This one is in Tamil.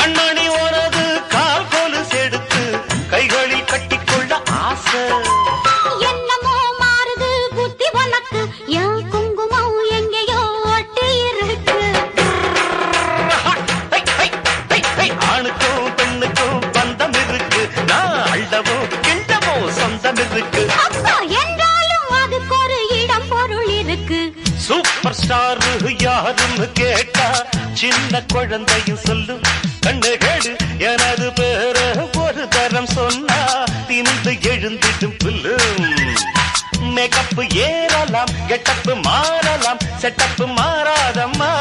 கண்மணி உனது கால் கொலுசு எடுத்து கைகளில் கட்டிக்கொள்ள ஆசை. என்னமோ மாறுது புத்தி உனக்கு, என் குங்குமம் எங்கேயோ ஒட்டி இருக்கு. ஆணுக்கும் பெண்ணுக்கும் பந்தம் இருக்கு, நான் அள்ளவோ கிண்டவோ சொந்தம் இருக்கு. அப்பா என்றாலும் அதுக்கு ஒரு இடம் பொருள் இருக்கு. சூப்பர் ஸ்டார் யாருன்னு கேட்டா சின்ன குழந்தையும் சொல்லும். கண்ணு கேடு எனது பேர ஒரு தரம் சொன்னா திமிந்து எழுந்திடும் புல்லு. மேக்கப் ஏறலாம், கெட்டப்பு மாறலாம், செட்டப்பு மாறாதம்மா.